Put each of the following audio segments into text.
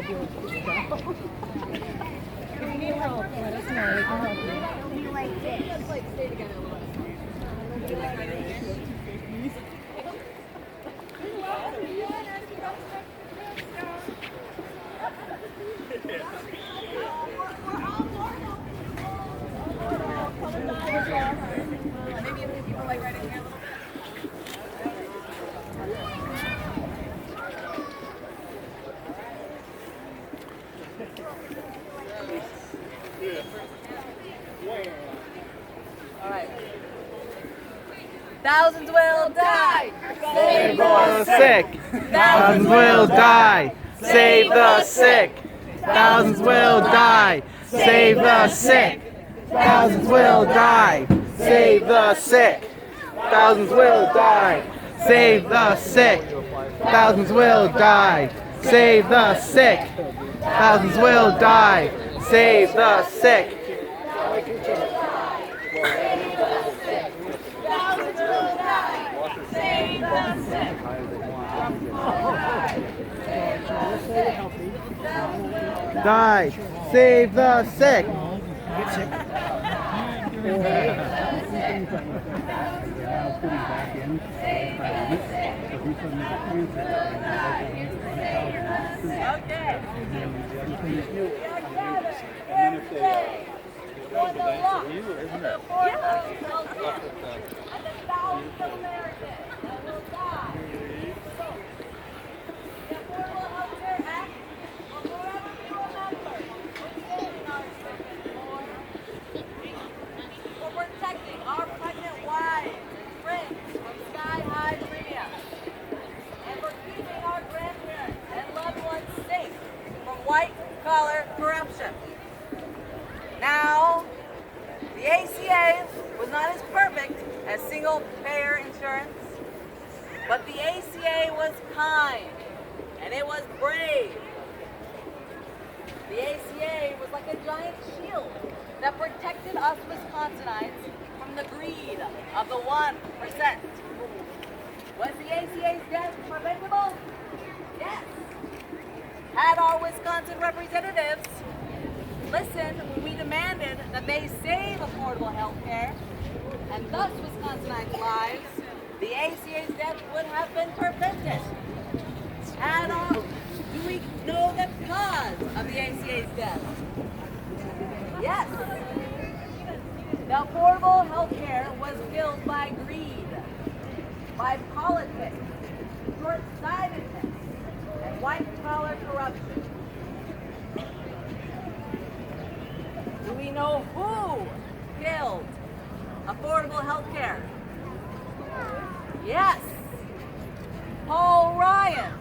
If you need help, let us know. We can help you. You like this. Let's like stay together a little bit. You like right in here? Maybe if people like right in here a little bit. All right. Thousands will die. Save the sick. Thousands will die. Save the sick. Thousands will die. Save the sick. Thousands will die. Save the sick. Thousands will die. Save the sick. Thousands will die. Save the sick. Thousands will die. Save the sick. Die. Save the sick. White-collar corruption. Now, the ACA was not as perfect as single-payer insurance, but the ACA was kind, and it was brave. The ACA was like a giant shield that protected us Wisconsinites from the greed of the 1%. Was the ACA's death preventable? Yes. Had our Wisconsin representatives listened when we demanded that they save affordable health care and thus Wisconsinites' lives, the ACA's death would have been prevented. Do we know the cause of the ACA's death? Yes. The affordable health care was killed by greed, by politics, short-sightedness, and white-collar corruption. Do we know who killed affordable health care? Yes, Paul Ryan.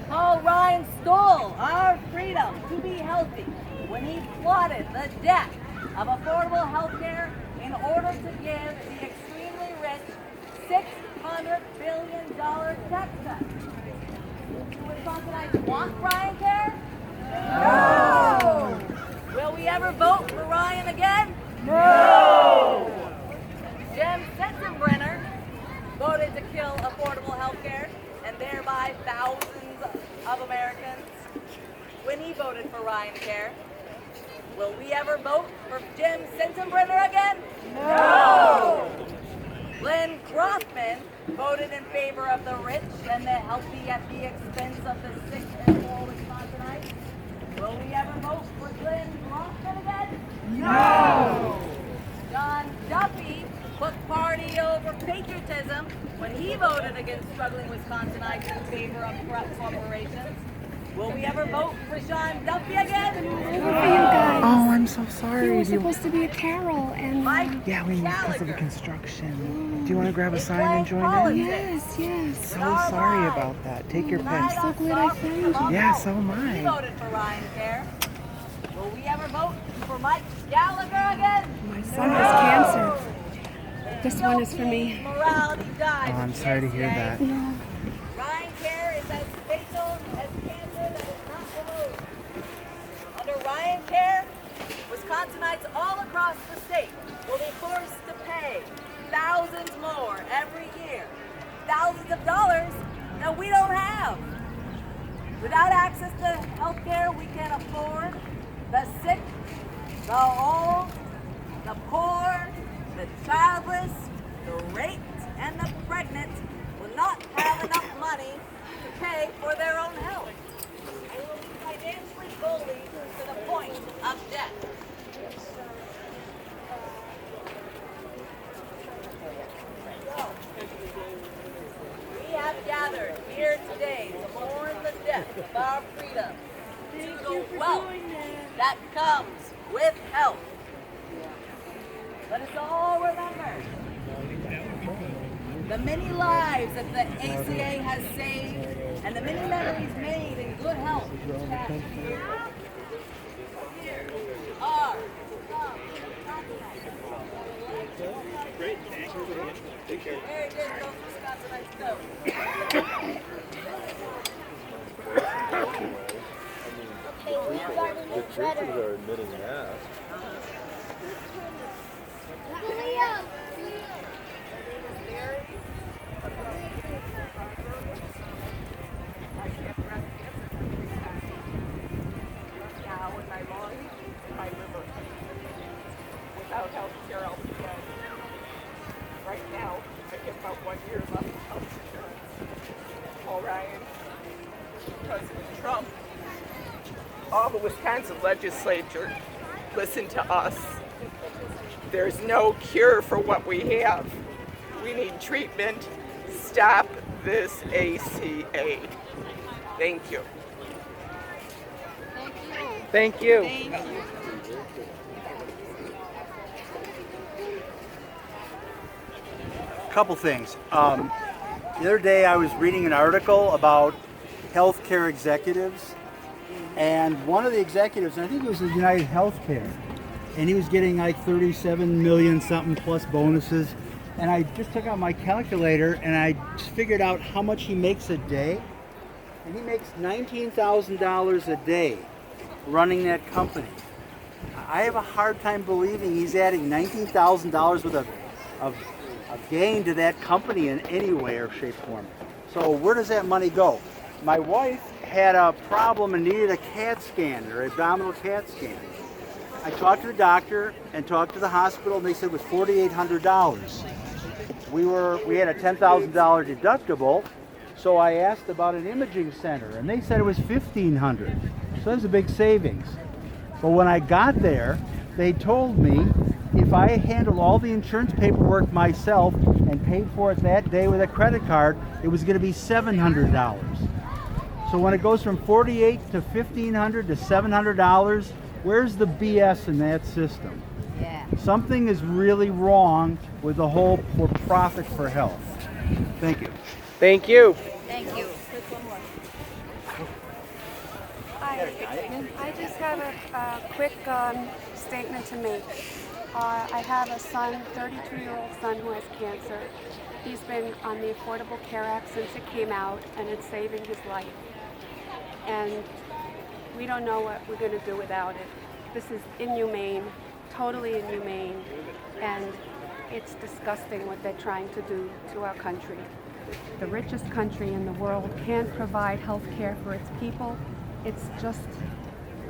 Paul Ryan stole our freedom to be healthy when he plotted the death of affordable health care in order to give the extremely rich $600 billion tax cut. Do Wisconsinites want Ryan care? No! Will we ever vote for Ryan again? No! Jim Sensenbrenner voted to kill affordable health care and thereby thousands of Americans when he voted for Ryan Care. Will we ever vote for Jim Sensenbrenner again? No! Lynn Crossman voted in favor of the rich and the healthy at the expense of the sick and poor Wisconsinites. Will we ever vote for Lynn Crossman again? No! John Duffy put party over patriotism when he voted against struggling Wisconsinites in favor of corrupt corporations. Will we ever vote for Sean Duffy again? You guys. Oh, I'm so sorry. It was supposed to be a carol, and Yeah, we need because of the construction. Do you want to grab a sign and join in? yes. So sorry about that. Take your I'm pick. so glad I found you. Yeah, so am We I. voted for Ryan Care. Will we ever vote for Mike Gallagher again? My son has cancer. This one is for me. Morality dies. Oh, I'm sorry to hear that. No. Ryan Care is as fatal as cancer that is not removed. Under Ryan Care, Wisconsinites all across the state will be forced to pay thousands more every year. Thousands of dollars that we don't have. Without access to health care, we can't afford the sick, the old, the poor, the childless, the raped, and the pregnant will not have enough money to pay for their own health. They will be financially bullied to the point of death. We have gathered here today to mourn the death of our freedom, to the wealth that comes with health. Let us all remember the many lives that the ACA has saved and the many memories made in good health this past year. Here are some Great, thanks. Take care. very good those Wisconsinites go. The churches are admitting that. Now with my lungs, my liver, without health care altogether. Right now, I get about 1 year left of health insurance. All right. President Trump, all the Wisconsin legislature, listen to us. There's no cure for what we have. We need treatment. Stop this ACA. Thank you. Thank you. Couple things. The other day I was reading an article about healthcare executives, and one of the executives, and I think it was United Healthcare, and he was getting like 37 million something plus bonuses, and I just took out my calculator and I just figured out how much he makes a day, and he makes $19,000 a day running that company. I have a hard time believing he's adding $19,000 worth of gain to that company in any way or shape or form. So where does that money go? My wife had a problem and needed a CAT scan, or abdominal CAT scan. I talked to the doctor and talked to the hospital, and they said it was $4,800. We had a $10,000 deductible, so I asked about an imaging center, and they said it was $1,500. So that's a big savings. But when I got there, they told me if I handled all the insurance paperwork myself and paid for it that day with a credit card, it was going to be $700. So when it goes from $4,800 to $1,500 to $700, where's the BS in that system? Yeah. Something is really wrong with the whole for-profit for health. Thank you. Thank you. Thank you. Hi, I just have a quick statement to make. I have a son, 32-year-old son who has cancer. He's been on the Affordable Care Act since it came out, and it's saving his life. And we don't know what we're going to do without it. This is inhumane, totally inhumane, and it's disgusting what they're trying to do to our country. The richest country in the world can't provide health care for its people. It's just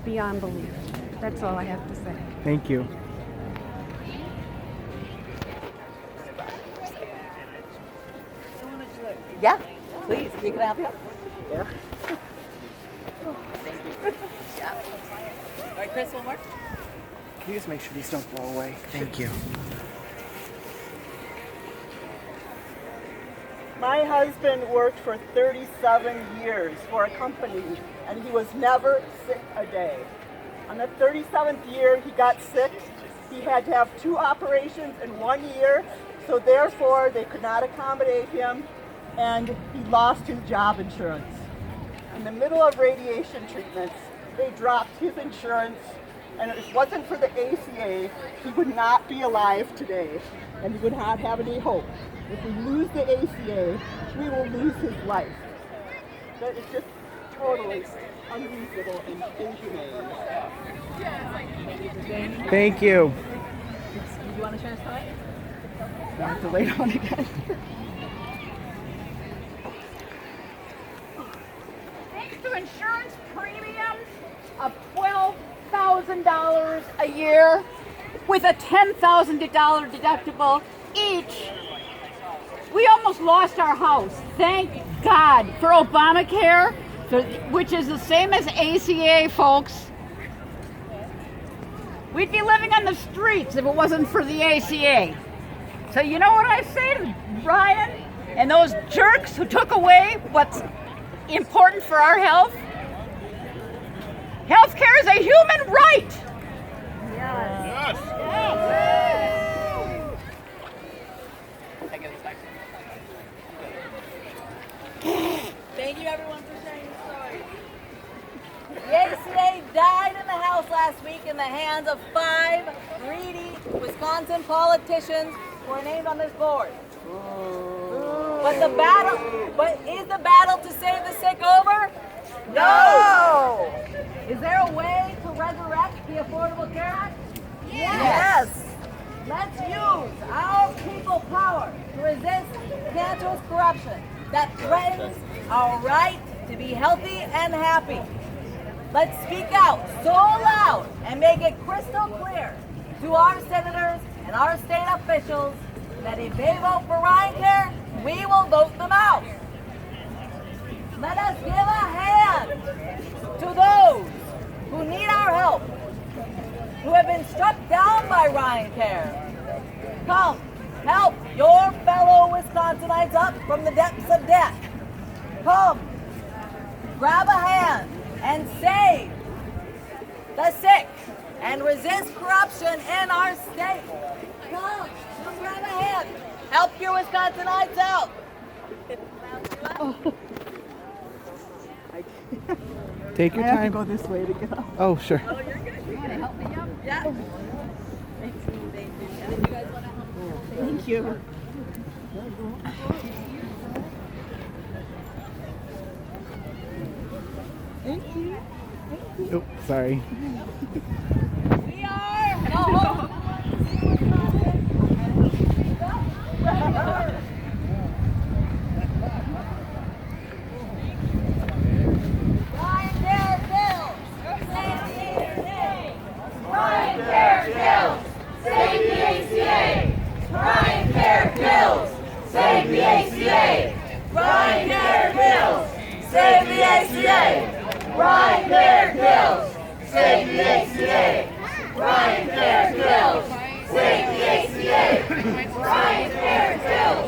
beyond belief. That's all I have to say. Thank you. Yeah, please. We can help you. Yeah. Yeah. All right, Chris, one more. Can you just make sure these don't blow away? Thank you. My husband worked for 37 years for a company, and he was never sick a day. On the 37th year, he got sick. He had to have 2 operations in 1 year, so therefore they could not accommodate him, and he lost his job insurance. In the middle of radiation treatments, they dropped his insurance, and if it wasn't for the ACA, he would not be alive today, and he would not have any hope. If we lose the ACA, we will lose his life. That is just totally unreasonable and inhumane. Thank you. Do you want to share a story? I have to lay down again. $1,000 a year with a $10,000 deductible each, we almost lost our house. Thank God for Obamacare, which is the same as ACA, folks. We'd be living on the streets if it wasn't for the ACA. So you know what I say to Ryan and those jerks who took away what's important for our health? Healthcare is a human right. Yes. Thank you everyone for sharing your story. The ACA died in the House last week in the hands of 5 greedy Wisconsin politicians who are named on this board. But is the battle to save the sick over? No! Is there a way to resurrect the Affordable Care Act? Yes! Let's use our people power to resist cancerous corruption that threatens our right to be healthy and happy. Let's speak out so loud and make it crystal clear to our senators and our state officials that if they vote for RyanCare, we will vote them out. Let us give a hand to those who need our help, who have been struck down by RyanCare. Come, help your fellow Wisconsinites up from the depths of debt. Come, grab a hand and save the sick and resist corruption in our state. Come, grab a hand. Help your Wisconsinites out. Take your I have to time. go this way to get up. Oh, sure. Oh, you're good. You want to help me up? Yeah. Thank you. Thank you. And if you guys want to help me. Thank you. Oh, sorry. We are the home. Save the ACA! RyanCare kills! Save the ACA! RyanCare kills! Save the ACA! RyanCare kills! Save the ACA! RyanCare kills! Save the ACA! RyanCare kills!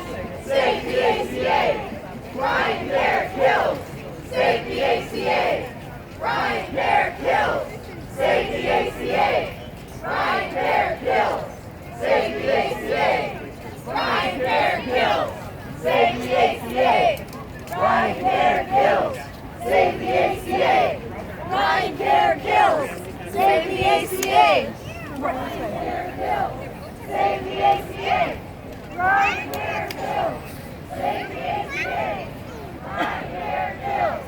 Save the ACA! RyanCare kills! Save the ACA! RyanCare kills! Save the ACA! RyanCare kills! Save the ACA! RyanCare kills! Save the ACA! RyanCare kills! Save the ACA! RyanCare kills! Save the ACA! RyanCare kills! Save the ACA! RyanCare kills! Save the ACA! RyanCare kills! Save the ACA! RyanCare kills!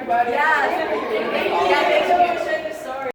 Yes. Yeah, make sure